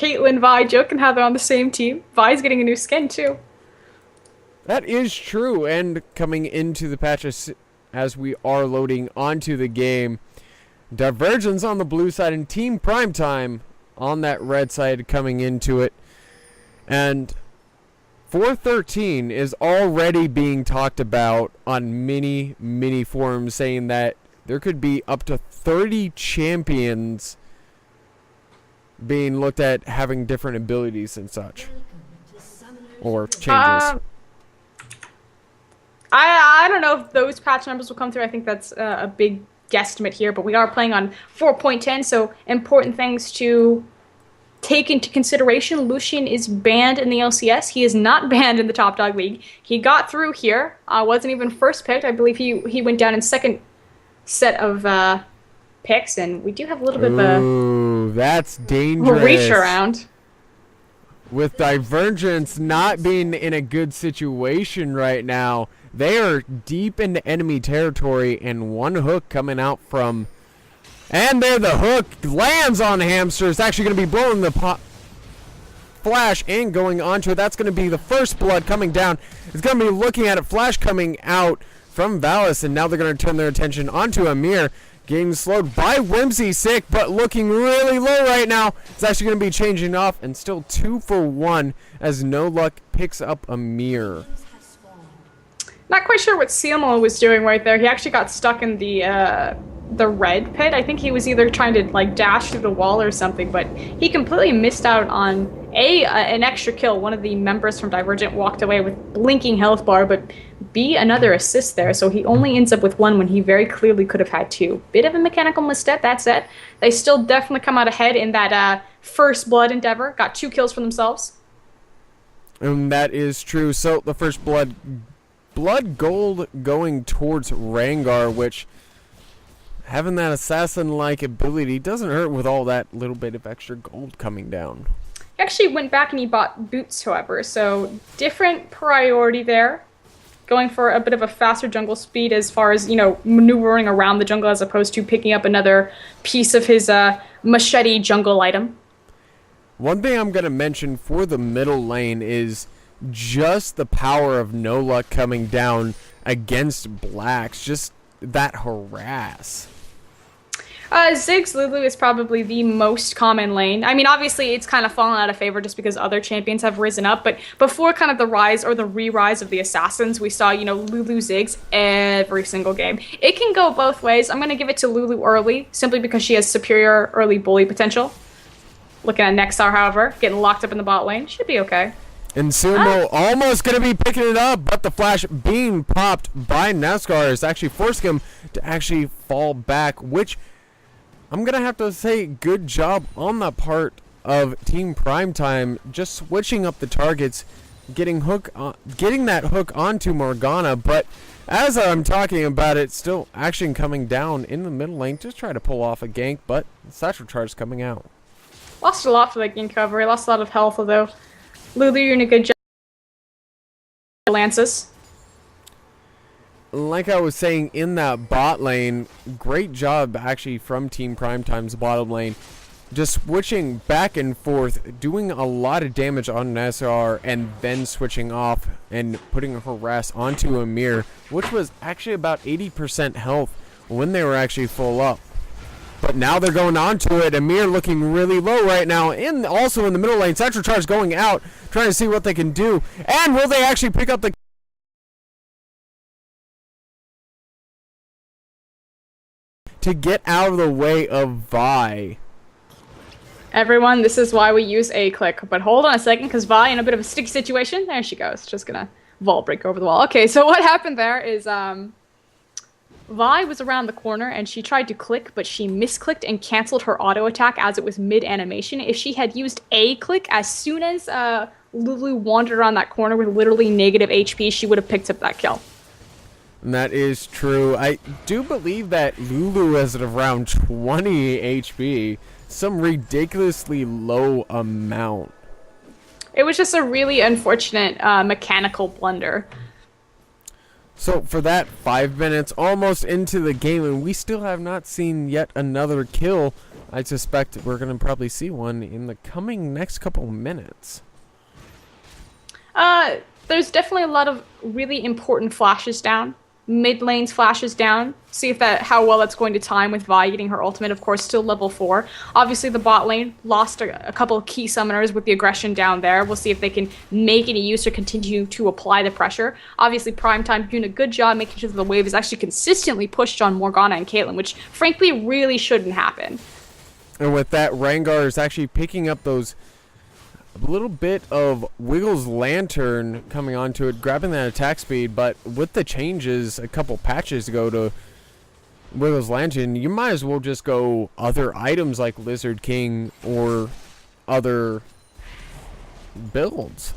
Caitlyn, Vi joking how they're on the same team. Vi's getting a new skin too. That is true, and coming into the patches as we are loading onto the game, Divergence on the blue side and Team PrimeT1me on that red side coming into it. And 413 is already being talked about on many forums, saying that there could be up to 30 champions being looked at having different abilities and such. Or changes. I don't know if those patch numbers will come through. I think that's a big guesstimate here, but we are playing on 4.10, so important things to take into consideration. Lucian is banned in the LCS. He is not banned in the Top Dog League. He got through here. Wasn't even first picked. I believe he went down in second set of picks, and we do have a little bit of a... Ooh, that's dangerous. Reach around. With Divergence not being in a good situation right now, they are deep into enemy territory, and one hook coming out from... And there the hook lands on Hamster. It's actually going to be blowing the flash and going onto it. That's going to be the first blood coming down. It's going to be looking at it. Flash coming out from Valis, and now they're going to turn their attention onto Amir. Getting slowed by Whimsy Sick, but looking really low right now. It's actually going to be changing off, and still 2 for 1 as No Luck picks up Amir. Not quite sure what CMO was doing right there. He actually got stuck in the red pit. I think he was either trying to like dash through the wall or something, but he completely missed out on an extra kill. One of the members from Divergent walked away with blinking health bar, but B, another assist there, so he only ends up with 1 when he very clearly could have had 2. Bit of a mechanical misstep, that said. They still definitely come out ahead in that first blood endeavor. Got 2 kills for themselves. And that is true. So the first blood gold going towards Rengar, which having that assassin-like ability doesn't hurt with all that little bit of extra gold coming down. He actually went back and he bought boots, however, so different priority there. Going for a bit of a faster jungle speed as far as, you know, maneuvering around the jungle as opposed to picking up another piece of his machete jungle item. One thing I'm going to mention for the middle lane is just the power of No Luck coming down against Blacks. Just that harass. Ziggs Lulu is probably the most common lane. I mean, obviously, it's kind of fallen out of favor just because other champions have risen up, but before kind of the rise or the re-rise of the Assassins, we saw, you know, Lulu Ziggs every single game. It can go both ways. I'm going to give it to Lulu early, simply because she has superior early bully potential. Looking at Nexar, however, getting locked up in the bot lane. Should be okay. And Sumo almost going to be picking it up, but the flash being popped by Nexar is actually forcing him to actually fall back, which... I'm going to have to say good job on the part of Team PrimeT1me, just switching up the targets, getting that hook onto Morgana, but as I'm talking about it, still action coming down in the middle lane, just try to pull off a gank, but Satchel Charge coming out. Lost a lot for that gank cover, lost a lot of health, although Lulu, you're doing a good job. Lances. Like I was saying, in that bot lane, great job actually from Team PrimeT1me's bottom lane. Just switching back and forth, doing a lot of damage on SR, and then switching off and putting harass onto Amir, which was actually about 80% health when they were actually full up. But now they're going onto it. Amir looking really low right now, and also in the middle lane, Satchel Charge going out, trying to see what they can do. And will they actually pick up the to get out of the way of Vi? Everyone, this is why we use A-click. But hold on a second, because Vi in a bit of a sticky situation. There she goes. Just gonna vault break over the wall. Okay, so what happened there is Vi was around the corner and she tried to click, but she misclicked and canceled her auto attack as it was mid-animation. If she had used A-click as soon as Lulu wandered around that corner with literally negative HP, she would have picked up that kill. And that is true. I do believe that Lulu is at around 20 HP. Some ridiculously low amount. It was just a really unfortunate mechanical blunder. So for that, 5 minutes almost into the game, and we still have not seen yet another kill. I suspect we're going to probably see one in the coming next couple minutes. There's definitely a lot of really important flashes down. Mid lane's flashes down. See if how well that's going to time with Vi getting her ultimate, of course, still level 4. Obviously, the bot lane lost a couple of key summoners with the aggression down there. We'll see if they can make any use or continue to apply the pressure. Obviously, PrimeT1me doing a good job making sure that the wave is actually consistently pushed on Morgana and Caitlyn, which, frankly, really shouldn't happen. And with that, Rengar is actually picking up those a little bit of Wiggle's Lantern coming onto it, grabbing that attack speed, but with the changes a couple patches ago to Wiggle's Lantern, you might as well just go other items like Lizard King or other builds.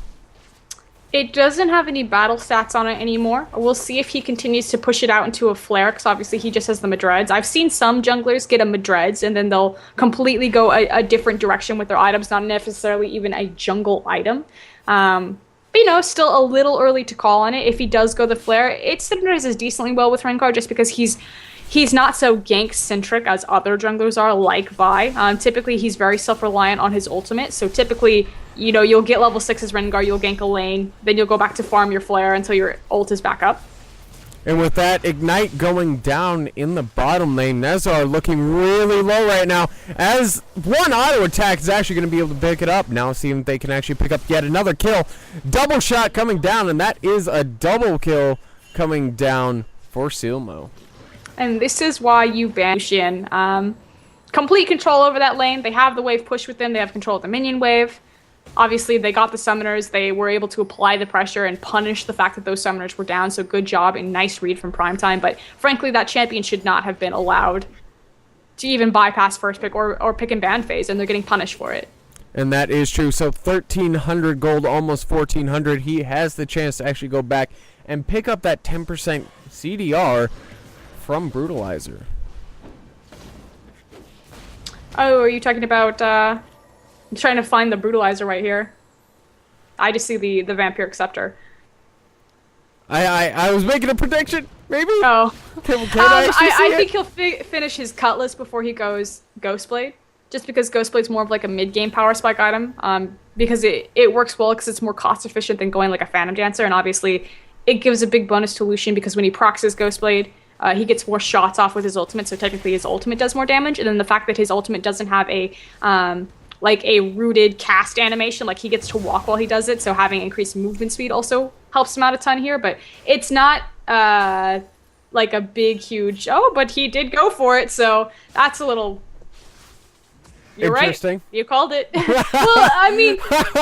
It doesn't have any battle stats on it anymore. We'll see if he continues to push it out into a flare, because obviously he just has the Madreds. I've seen some junglers get a Madreds, and then they'll completely go a different direction with their items, not necessarily even a jungle item. But, you know, still a little early to call on it. If he does go the flare, it synergizes decently well with Rengar, just because he's not so gank-centric as other junglers are, like Vi. Typically, he's very self-reliant on his ultimate, so typically, you know, you'll get level 6 as Rengar, you'll gank a lane, then you'll go back to farm your flare until your ult is back up. And with that, Ignite going down in the bottom lane, Nezar looking really low right now, as one auto attack is actually going to be able to pick it up. Now see if they can actually pick up yet another kill. Double shot coming down, and that is a double kill coming down for Silmo. And this is why you ban Lucian. Complete control over that lane. They have the wave push with them. They have control of the minion wave. Obviously, they got the summoners. They were able to apply the pressure and punish the fact that those summoners were down. So good job and nice read from PrimeT1me. But frankly, that champion should not have been allowed to even bypass first pick or pick and ban phase, and they're getting punished for it. And that is true. So 1,300 gold, almost 1,400. He has the chance to actually go back and pick up that 10% CDR from Brutalizer. Oh, are you talking about, I'm trying to find the Brutalizer right here. I just see the Vampiric Scepter. I was making a prediction, maybe? Oh. Can I think he'll finish his Cutlass before he goes Ghostblade. Just because Ghostblade's more of like a mid-game power spike item. Because it works well because it's more cost efficient than going like a Phantom Dancer. And obviously, it gives a big bonus to Lucian because when he procs his Ghostblade, he gets more shots off with his ultimate, so technically his ultimate does more damage, and then the fact that his ultimate doesn't have a like a rooted cast animation, like he gets to walk while he does it, so having increased movement speed also helps him out a ton here, but it's not like a big, huge, oh, but he did go for it, so that's a little... You're right. You called it. Well, I mean,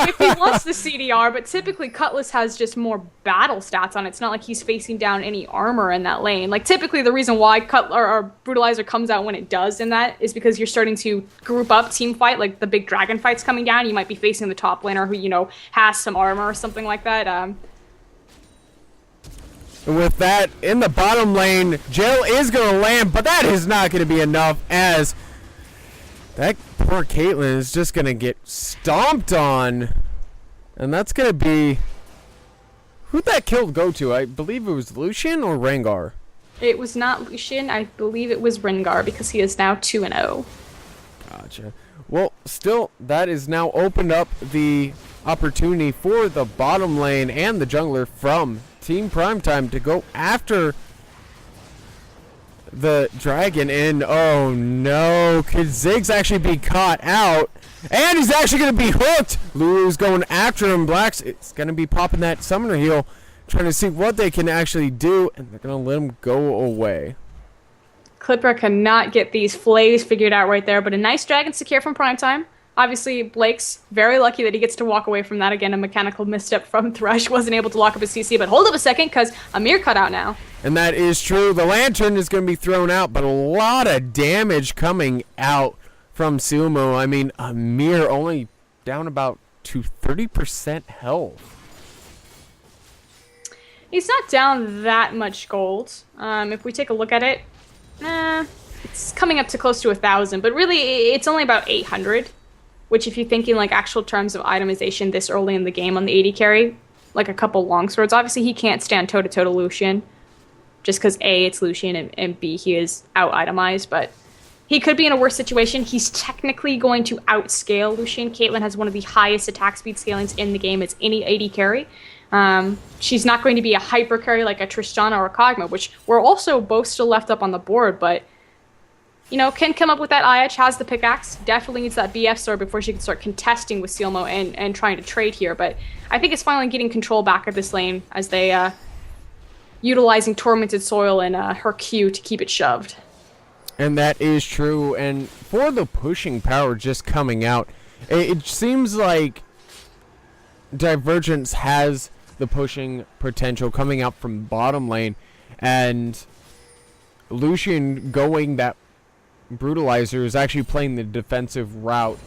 if he wants the CDR, but typically Cutlass has just more battle stats on it. It's not like he's facing down any armor in that lane. Like, typically the reason why or Brutalizer comes out when it does in that is because you're starting to group up team fight, like the big dragon fight's coming down. You might be facing the top laner who, you know, has some armor or something like that. With that, in the bottom lane, Jill is going to land, but that is not going to be enough, as that poor Caitlyn is just going to get stomped on. And that's going to be... Who'd that kill go to? I believe it was Lucian or Rengar? It was not Lucian. I believe it was Rengar because he is now 2-0. Gotcha. Well, still, that is now opened up the opportunity for the bottom lane and the jungler from Team PrimeT1me to go after the dragon, and oh no, could Ziggs actually be caught out? And he's actually going to be hooked! Lulu's going after him. Blacks, it's going to be popping that summoner heal, trying to see what they can actually do, and they're going to let him go away. Clipper cannot get these flays figured out right there, but a nice dragon secure from PrimeT1me. Obviously, Blake's very lucky that he gets to walk away from that. Again, a mechanical misstep from Thresh. Wasn't able to lock up his CC, but hold up a second, because Amir cut out now. And that is true. The Lantern is going to be thrown out, but a lot of damage coming out from Sumo. I mean, Amir only down about to 30% health. He's not down that much gold. If we take a look at it, it's coming up to close to 1,000, but really, it's only about 800. Which, if you're thinking like actual terms of itemization this early in the game on the AD carry, like a couple longswords, obviously he can't stand toe-to-toe to Lucian. just because A, it's Lucian, and B, he is out-itemized, but he could be in a worse situation. He's technically going to outscale Lucian. Caitlyn has one of the highest attack speed scalings in the game. It's any AD carry. She's not going to be a hyper carry like a Tristana or a Kog'Maw, which we're also both still left up on the board, but you know, can come up with that IH, has the pickaxe, definitely needs that BF sword before she can start contesting with Sealmo and trying to trade here. But I think it's finally getting control back of this lane as they utilizing Tormented Soil and her Q to keep it shoved. And that is true. And for the pushing power just coming out, it seems like Divergence has the pushing potential coming out from bottom lane, and Lucian going that Brutalizer is actually playing the defensive route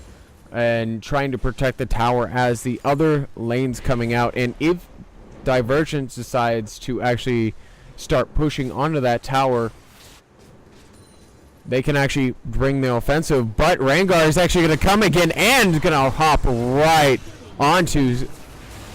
and trying to protect the tower as the other lanes coming out. And if Divergence decides to actually start pushing onto that tower, they can actually bring the offensive. But Rengar is actually going to come again and going to hop right onto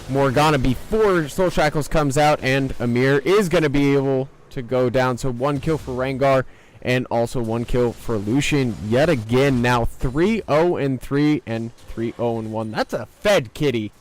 Morgana before Soul Shackles comes out, and Amir is going to be able to go down. So 1 kill for Rengar and also 1 kill for Lucian yet again. Now 3-0-3 and 3-0-1. That's a fed kitty.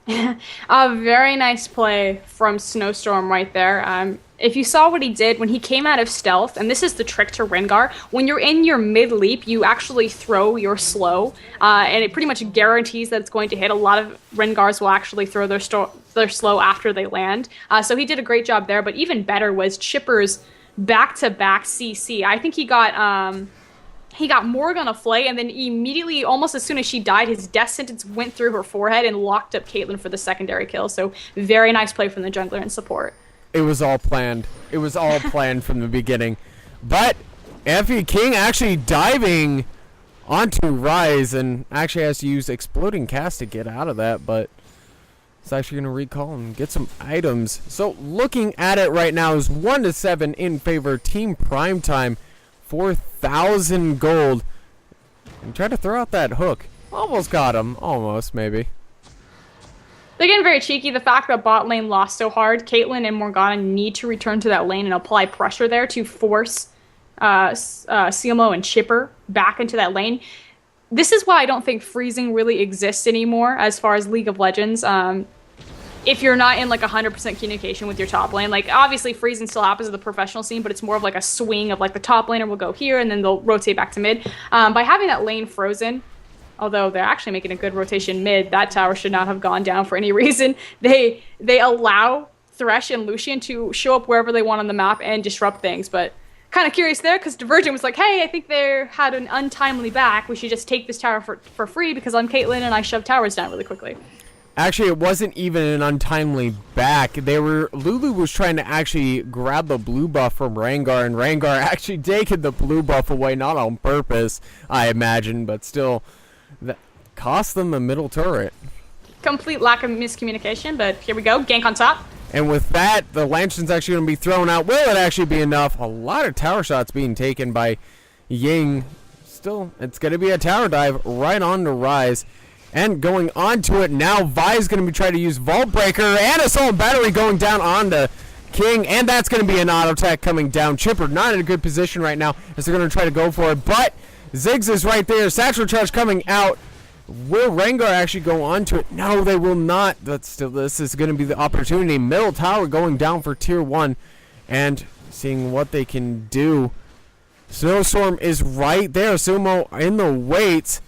A very nice play from Snowstorm right there. If you saw what he did when he came out of stealth, and this is the trick to Rengar, when you're in your mid-leap, you actually throw your slow, and it pretty much guarantees that it's going to hit. A lot of Rengars will actually throw their slow after they land. So he did a great job there, but even better was Chipper's back-to-back CC. I think he got Morgana Flay, and then immediately, almost as soon as she died, his death sentence went through her forehead and locked up Caitlyn for the secondary kill. So very nice play from the jungler and support. It was all planned. It was all planned from the beginning. But Effie King actually diving onto Rise and actually has to use Exploding Cast to get out of that, but it's actually going to recall and get some items. So looking at it right now is 1-7 in favor of Team PrimeTime. 4,000 gold. And try to throw out that hook. Almost got him. Almost, maybe. They're getting very cheeky. The fact that bot lane lost so hard, Caitlyn and Morgana need to return to that lane and apply pressure there to force Sealmo and Chipper back into that lane. This is why I don't think freezing really exists anymore as far as League of Legends. If you're not in like 100% communication with your top lane, like obviously freezing still happens in the professional scene, but it's more of like a swing of like the top laner will go here and then they'll rotate back to mid. By having that lane frozen, although they're actually making a good rotation mid, that tower should not have gone down for any reason. They allow Thresh and Lucian to show up wherever they want on the map and disrupt things, but kind of curious there because Divergent was like, hey, I think they had an untimely back. We should just take this tower for free because I'm Caitlyn and I shove towers down really quickly. Actually, it wasn't even an untimely back. Lulu was trying to actually grab the blue buff from Rengar, and Rengar actually taking the blue buff away, not on purpose, I imagine, but still, that cost them the middle turret. Complete lack of miscommunication, but here we go, gank on top. And with that, the Lantern's actually going to be thrown out. Will it actually be enough? A lot of tower shots being taken by Ying. Still, it's going to be a tower dive right on to Rise. And going on to it now, Vi's going to be trying to use Vault Breaker and Assault Battery going down onto King. And that's going to be an auto attack coming down. Chipper not in a good position right now as they're going to try to go for it. But Ziggs is right there. Satchel Charge coming out. Will Rengar actually go on to it? No, they will not. But still, this is going to be the opportunity. Middle tower going down for tier 1. And seeing what they can do. Snowstorm is right there. Sumo in the wait.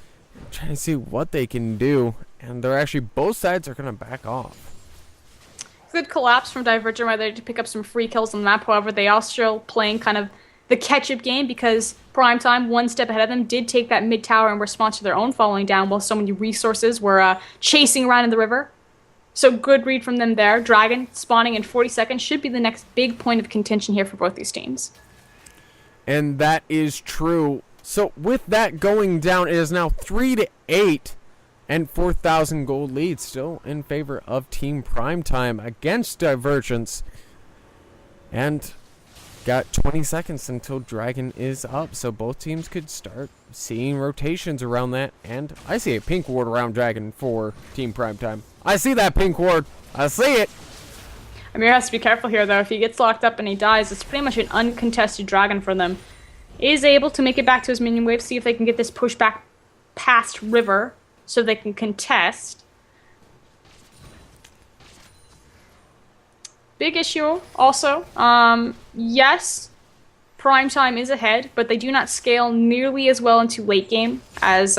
Trying to see what they can do, and they're actually both sides are going to back off. Good collapse from Divergent right there to pick up some free kills on the map. However, they are still playing kind of the catch-up game because PrimeTime, one step ahead of them, did take that mid tower in response to their own falling down while so many resources were chasing around in the river. So good read from them there. Dragon spawning in 40 seconds should be the next big point of contention here for both these teams. And that is true. So with that going down, it is now 3-8 and 4,000 gold lead still in favor of Team PrimeTime against Divergence. And got 20 seconds until Dragon is up, so both teams could start seeing rotations around that. And I see a pink ward around Dragon for Team PrimeTime. I see that pink ward. I see it. Amir has to be careful here, though. If he gets locked up and he dies, it's pretty much an uncontested dragon for them. Is able to make it back to his minion wave, see if they can get this push back past river so they can contest. Big issue also. Yes, PrimeTime is ahead, but they do not scale nearly as well into late game as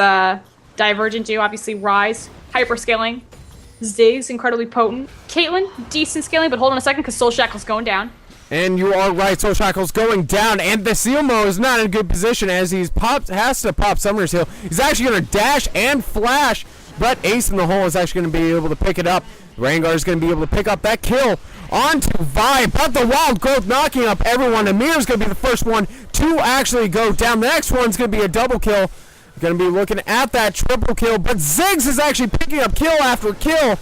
Divergent do. Obviously, Rise, hyper scaling. Ziggs, incredibly potent. Caitlyn, decent scaling, but hold on a second because Soul Shackle's going down. And you are right, Soul Shackle's going down, and the Sealmo is not in a good position as has to pop Summoner's Heal. He's actually going to dash and flash, but Ace in the Hole is actually going to be able to pick it up. Rengar is going to be able to pick up that kill onto Vi, but the Wild Growth knocking up everyone. Amir's going to be the first one to actually go down. The next one's going to be a double kill. Going to be looking at that triple kill, but Ziggs is actually picking up kill after kill.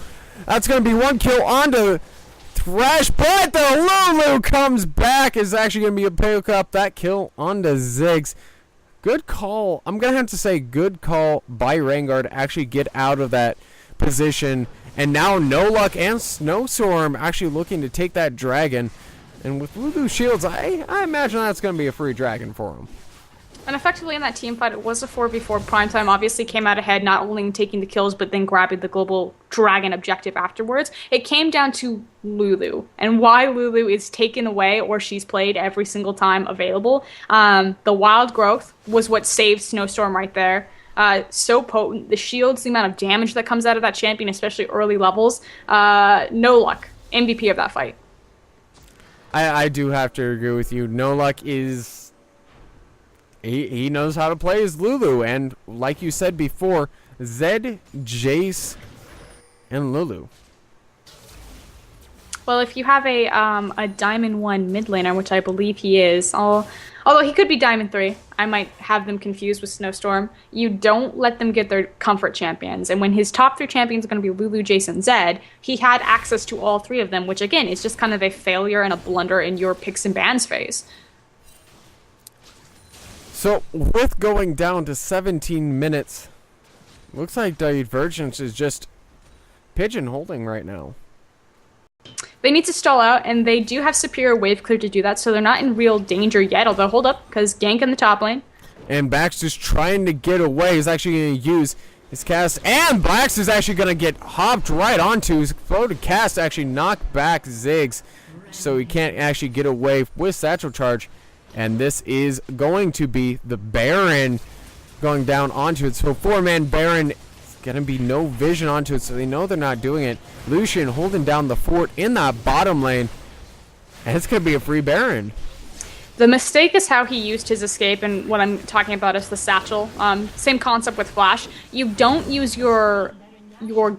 That's going to be one kill onto Thresh, but the Lulu comes back. Is actually going to be a pick up that kill onto Ziggs. Good call. I'm going to have to say good call by Rengar to actually get out of that position. And now No Luck and Snowstorm actually looking to take that dragon. And with Lulu shields, I imagine that's going to be a free dragon for him. And effectively in that team fight, it was a 4v4. PrimeTime obviously came out ahead, not only in taking the kills, but then grabbing the global dragon objective afterwards. It came down to Lulu, and why Lulu is taken away, or she's played every single time available. The Wild Growth was what saved Snowstorm right there. So potent. The shields, the amount of damage that comes out of that champion, especially early levels. No Luck, MVP of that fight. I do have to agree with you. No Luck is... He knows how to play his Lulu, and like you said before, Zed, Jace, and Lulu. Well, if you have a Diamond 1 mid laner, which I believe he is, although he could be Diamond 3, I might have them confused with Snowstorm, you don't let them get their comfort champions. And when his top 3 champions are going to be Lulu, Jace, and Zed, he had access to all 3 of them, which again is just kind of a failure and a blunder in your picks and bans phase. So, with going down to 17 minutes, looks like Divergence is just pigeonholing right now. They need to stall out, and they do have superior wave clear to do that, so they're not in real danger yet, although hold up, because gank in the top lane. And Baxter's trying to get away. He's actually going to use his cast, and Baxter's actually going to get hopped right onto his floated cast, actually knock back Ziggs, so he can't actually get away with Satchel Charge. And this is going to be the Baron going down onto it. So 4-man Baron, going to be no vision onto it, so they know they're not doing it. Lucian holding down the fort in that bottom lane. And it's going to be a free Baron. The mistake is how he used his escape, and what I'm talking about is the satchel. Same concept with Flash. You don't use your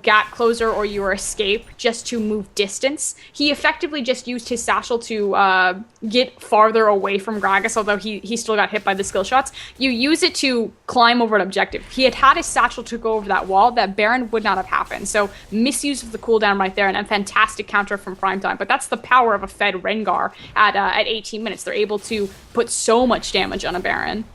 gap closer or your escape just to move distance. He effectively just used his satchel to get farther away from Gragas, although he still got hit by the skill shots. You use it to climb over an objective. He had his satchel to go over that wall, that Baron would not have happened. So misuse of the cooldown right there, and a fantastic counter from PrimeTime. But that's the power of a fed Rengar at 18 minutes. They're able to put so much damage on a Baron.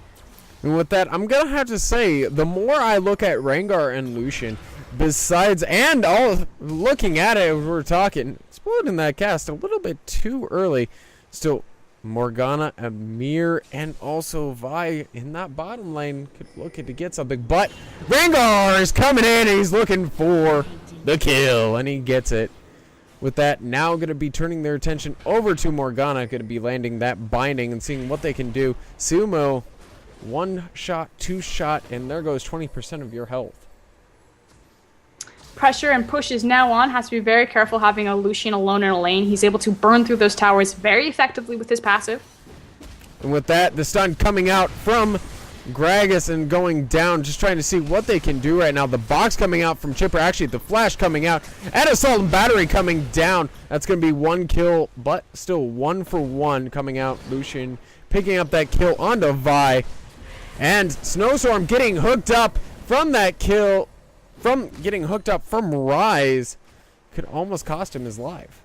And with that, I'm going to have to say, the more I look at Rengar and Lucian, besides, and all looking at it, we're talking, exploding that cast a little bit too early. Still, Morgana, Amir, and also Vi in that bottom lane could looking to get something. But Rengar is coming in, and he's looking for the kill, and he gets it. With that, now going to be turning their attention over to Morgana, going to be landing that binding and seeing what they can do. Sumo, 1 shot, 2 shot, and there goes 20% of your health. Pressure and push is now on. Has to be very careful having a Lucian alone in a lane. He's able to burn through those towers very effectively with his passive. And with that, the stun coming out from Gragas and going down, just trying to see what they can do right now. The box coming out from Chipper, actually the flash coming out, and Assault and Battery coming down. That's going to be 1 kill, but still 1 for 1 coming out. Lucian picking up that kill onto Vi. And Snowstorm getting hooked up from that kill. From getting hooked up from Rise could almost cost him his life.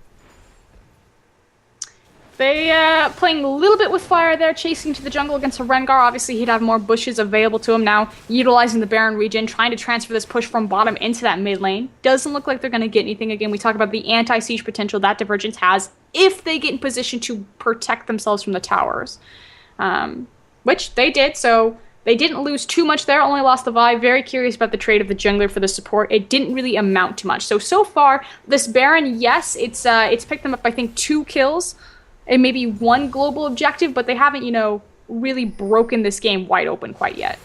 They playing a little bit with fire there, chasing to the jungle against a Rengar. Obviously, he'd have more bushes available to him now, utilizing the Baron region, trying to transfer this push from bottom into that mid lane. Doesn't look like they're going to get anything. Again, we talk about the anti-siege potential that Divergence has if they get in position to protect themselves from the towers, which they did, so they didn't lose too much there, only lost the Vi. Very curious about the trade of the jungler for the support. It didn't really amount to much. So far, this Baron, yes, it's picked them up, I think, 2 kills and maybe 1 global objective, but they haven't, really broken this game wide open quite yet.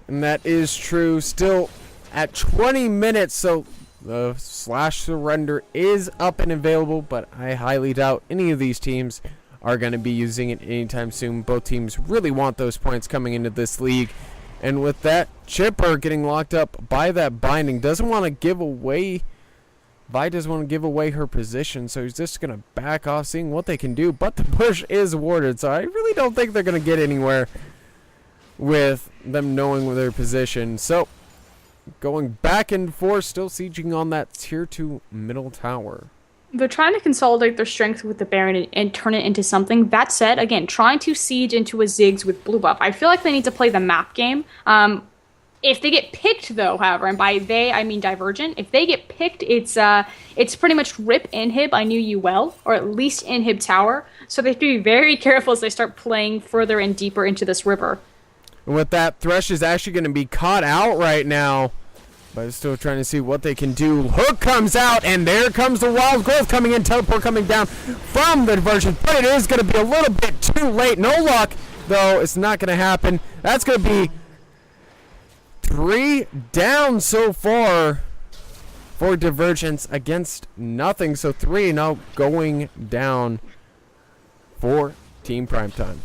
And that is true. Still at 20 minutes, so the slash surrender is up and available, but I highly doubt any of these teams are going to be using it anytime soon. Both teams really want those points coming into this league. And with that, Chipper getting locked up by that binding. Doesn't want to give away... Vi doesn't want to give away her position, so he's just going to back off, seeing what they can do. But the push is warded, so I really don't think they're going to get anywhere with them knowing their position. So, going back and forth, still sieging on that tier 2 middle tower. They're trying to consolidate their strength with the Baron and turn it into something. That said, again, trying to siege into a Ziggs with blue buff. I feel like they need to play the map game. If they get picked, though, however, and by they, I mean Divergent, if they get picked, it's pretty much rip inhib, I knew you well, or at least inhib tower. So they have to be very careful as they start playing further and deeper into this river. And with that, Thresh is actually going to be caught out right now. But still trying to see what they can do. Hook comes out, and there comes the Wild Growth coming in. Teleport coming down from the Divergence. But it is going to be a little bit too late. No luck, though. It's not going to happen. That's going to be 3 down so far for Divergence against nothing. So 3 now going down for Team PrimeTime.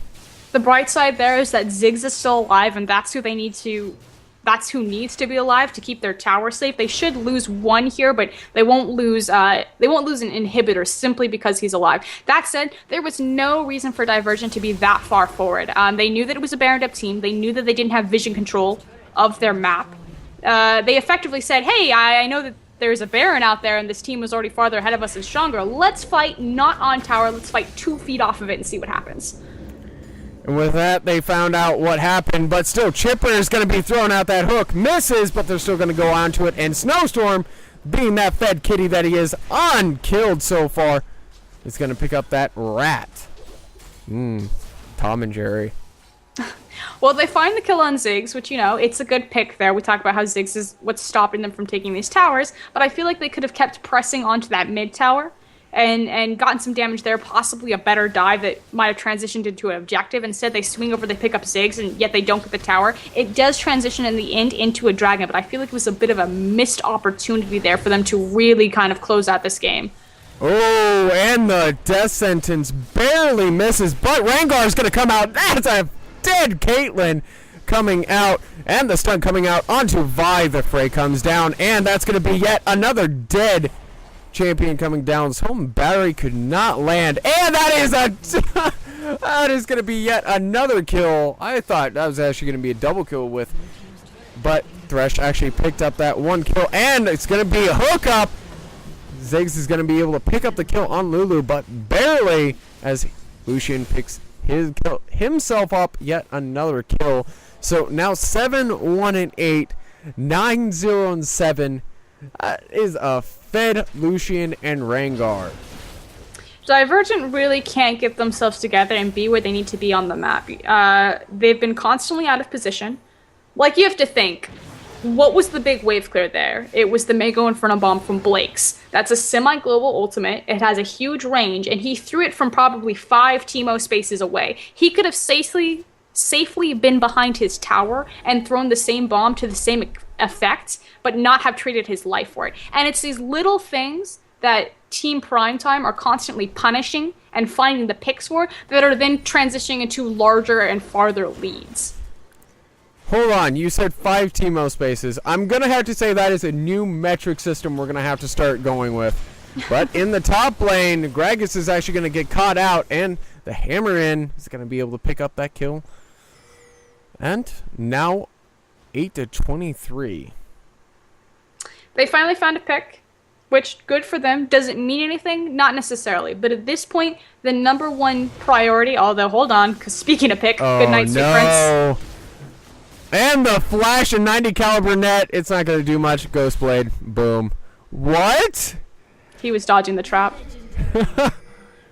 The bright side there is that Ziggs is still alive, and that's who who needs to be alive to keep their tower safe. They should lose 1 here, but they won't lose an inhibitor simply because he's alive. That said, there was no reason for Divergent to be that far forward. They knew that it was a Baron up team. They knew that they didn't have vision control of their map. They effectively said, hey, I know that there's a Baron out there and this team was already farther ahead of us and stronger. Let's fight not on tower. Let's fight 2 feet off of it and see what happens. And with that, they found out what happened, but still, Chipper is going to be throwing out that hook. Misses, but they're still going to go onto it. And Snowstorm, being that fed kitty that he is, unkilled so far, is going to pick up that rat. Tom and Jerry. Well, they find the kill on Ziggs, which, it's a good pick there. We talk about how Ziggs is what's stopping them from taking these towers, but I feel like they could have kept pressing onto that mid tower and gotten some damage there, possibly a better dive that might have transitioned into an objective. Instead, they swing over, they pick up Ziggs, and yet they don't get the tower. It does transition in the end into a dragon, but I feel like it was a bit of a missed opportunity there for them to really kind of close out this game. Oh, and the death sentence barely misses, but Rengar's going to come out. That's a dead Caitlyn coming out, and the stun coming out onto Vi. The fray comes down, and that's going to be yet another dead champion coming down. Home Barry could not land, and that is that is going to be yet another kill. I thought that was actually going to be a double kill but Thresh actually picked up that 1 kill, and it's going to be a hookup. Ziggs is going to be able to pick up the kill on Lulu, but barely, as Lucian picks himself up yet another kill. So now 7-1-8, 9-0-7 is a fed Lucian and Rengar. Divergent really can't get themselves together and be where they need to be on the map. They've been constantly out of position. Like, you have to think, what was the big wave clear there? It was the Mega Inferno Bomb from Blake's. That's a semi-global ultimate. It has a huge range, and he threw it from probably 5 Teemo spaces away. He could have safely been behind his tower and thrown the same bomb to the same effect, but not have traded his life for it. And it's these little things that Team PrimeTime are constantly punishing and finding the picks for that are then transitioning into larger and farther leads. Hold on, you said 5 Teemo spaces. I'm going to have to say that is a new metric system we're going to have to start going with. But in the top lane, Gragas is actually going to get caught out, and the Hammer In is going to be able to pick up that kill. And now 8-23. They finally found a pick. which good for them. Does it mean anything? Not necessarily. But at this point, the #1 priority, although hold on, because speaking of pick, good Oh night, sweet prince. no! And the flash and 90 caliber net. It's not gonna do much. Ghost Blade. Boom. What? He was dodging the trap.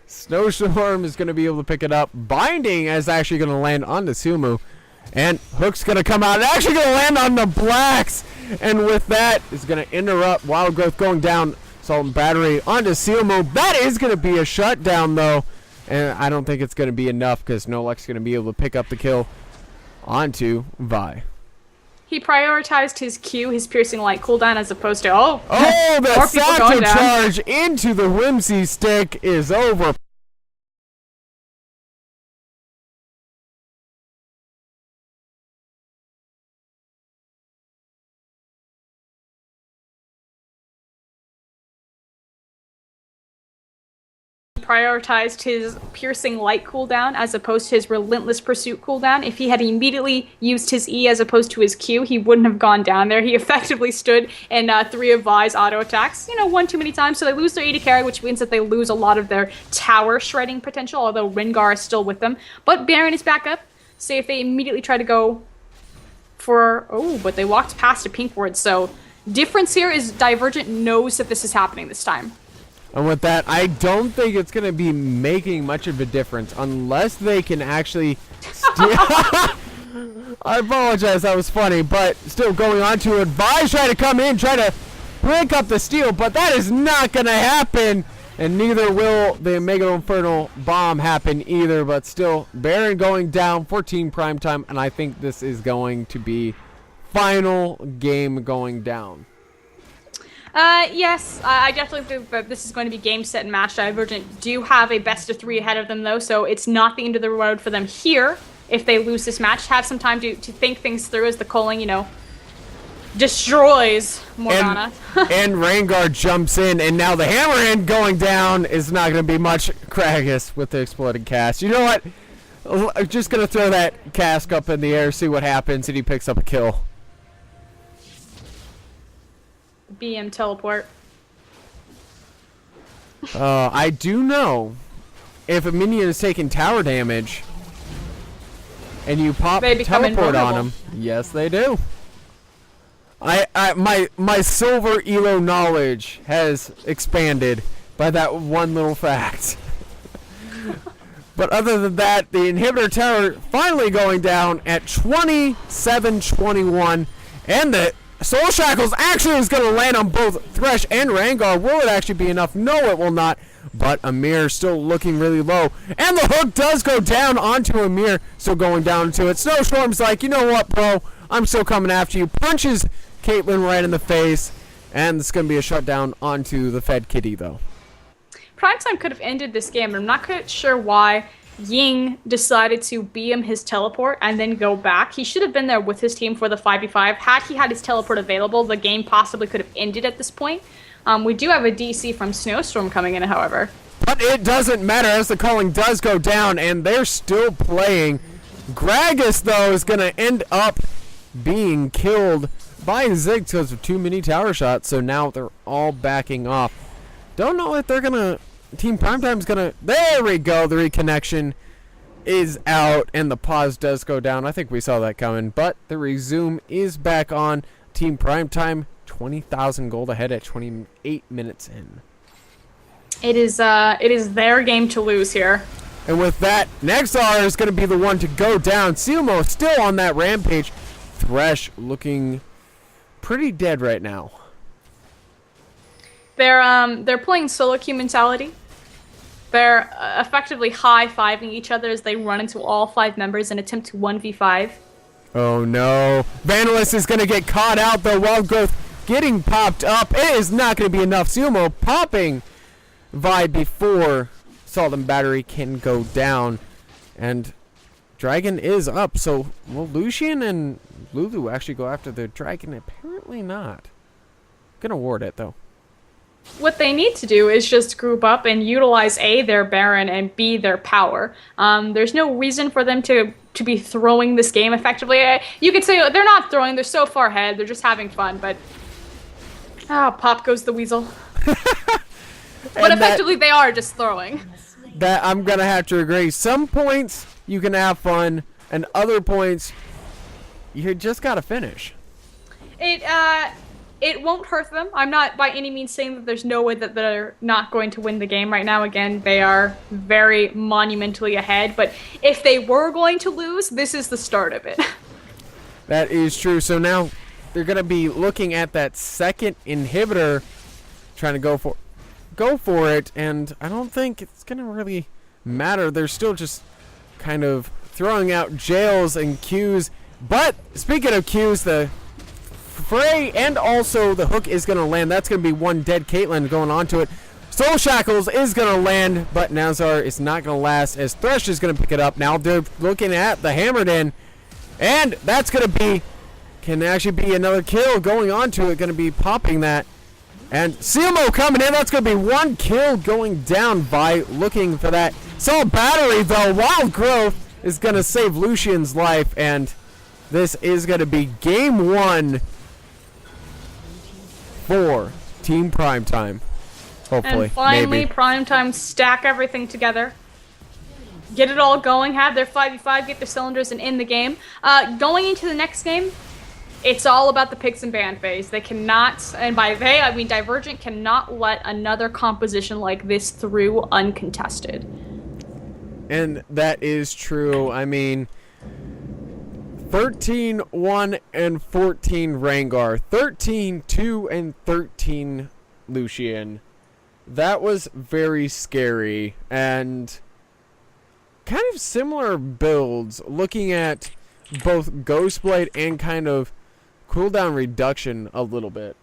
Snowstorm is gonna be able to pick it up. Binding is actually gonna land on the Sumu. And Hook's gonna come out. It's actually gonna land on the Blacks. And with that, is gonna interrupt Wild Growth going down. Salt and Battery onto Sumu. That is gonna be a shutdown though. And I don't think it's gonna be enough because Nolek's gonna be able to pick up the kill onto Vi. He prioritized his Q, his piercing light cooldown, as opposed to more the people going Sato down. charge into the Whimsy stick is over. Prioritized his piercing light cooldown as opposed to his relentless pursuit cooldown. If he had immediately used his E as opposed to his Q, he wouldn't have gone down there. He effectively stood in 3 of Vi's auto attacks, one too many times, so they lose their E to carry, which means that they lose a lot of their tower shredding potential, although Rengar is still with them. But Baron is back up, so if they immediately try to go for... Oh, but they walked past a pink ward, so difference here is Divergent knows that this is happening this time. And with that, I don't think it's going to be making much of a difference unless they can actually steal. I apologize, that was funny, but still going on to advise, try to come in, try to break up the steal, but that is not going to happen. And neither will the Mega Infernal Bomb happen either, but still, Baron going down for Team Primetime, and I think this is going to be final game going down. Yes, I definitely think that this is going to be game, set, and match. Divergent do have a best of 3 ahead of them, though, so it's not the end of the road for them here. If they lose this match, have some time to think things through as the Culling, destroys Morgana. And Rengar jumps in, and now the Hammerhand going down is not going to be much. Kragus with the exploding cast. You know what? I'm just going to throw that cask up in the air, see what happens, and he picks up a kill. BM teleport. I do know if a minion is taking tower damage and you pop teleport on them, yes they do. My silver elo knowledge has expanded by that one little fact. But other than that, the inhibitor tower finally going down at 27-21, and the Soul Shackles actually is going to land on both Thresh and Rengar. Will it actually be enough? No, it will not. But Amir still looking really low. And the hook does go down onto Amir. Still going down to it. Snowstorm's like, you know what, bro? I'm still coming after you. Punches Caitlyn right in the face. And it's going to be a shutdown onto the Fed Kitty, though. PrimeTime could have ended this game, but I'm not quite sure why Ying decided to BM his teleport and then go back. He should have been there with his team for the 5v5. Had he had his teleport available, the game possibly could have ended at this point. We do have a DC from Snowstorm coming in, however. But it doesn't matter as the calling does go down, and they're still playing. Gragas, though, is going to end up being killed by Zig because of too many tower shots, so now they're all backing off. Don't know if they're going to... Team Primetime's gonna... There we go. The reconnection is out, and the pause does go down. I think we saw that coming, but the resume is back on. Team Primetime, 20,000 gold ahead at 28 minutes in. It is their game to lose here. And with that, Nexar is going to be the one to go down. Sumo still on that rampage. Thresh looking pretty dead right now. They're playing solo queue mentality. They're effectively high-fiving each other as they run into all 5 members and attempt to 1v5. Oh no. Vandalist is going to get caught out though. Wild Growth getting popped up. It is not going to be enough. Sumo popping Vi before Salt and Battery can go down. And Dragon is up. So will Lucian and Lulu actually go after the Dragon? Apparently not. Gonna ward it though. What they need to do is just group up and utilize A, their Baron, and B, their power. There's no reason for them to be throwing this game effectively. You could say they're not throwing, they're so far ahead, they're just having fun, but... Ah, pop goes the weasel. But effectively, they are just throwing. That I'm gonna have to agree. Some points you can have fun, and other points you just gotta finish. It won't hurt them. I'm not by any means saying that there's no way that they're not going to win the game right now. Again, they are very monumentally ahead. But if they were going to lose, this is the start of it. That is true. So now they're gonna be looking at that second inhibitor, trying to go for it, and I don't think it's gonna really matter. They're still just kind of throwing out jails and Qs. But speaking of Qs, the Frey and also the hook is gonna land. That's gonna be one dead Caitlyn going onto it. Soul Shackles is gonna land, but Nazar is not gonna last as Thresh is gonna pick it up. Now they're looking at the Hammered In, and that's gonna be can actually be another kill going onto it. Gonna be popping that. And CMO coming in. That's going to be one kill going down by looking for that. Soul Battery, though. Wild Growth is going to save Lucian's life. And this is going to be game 1 for Team PrimeTime. Hopefully. And finally, maybe. PrimeTime stack everything together. Get it all going. Have their 5v5. Get their cylinders and in the game. Going into the next game, it's all about the picks and ban phase. They cannot, and by they, I mean Divergent cannot let another composition like this through uncontested. And that is true. I mean, 13-1 and 14 Rengar, 13-2 and 13 Lucian. That was very scary and kind of similar builds, looking at both Ghostblade and kind of cooldown reduction a little bit.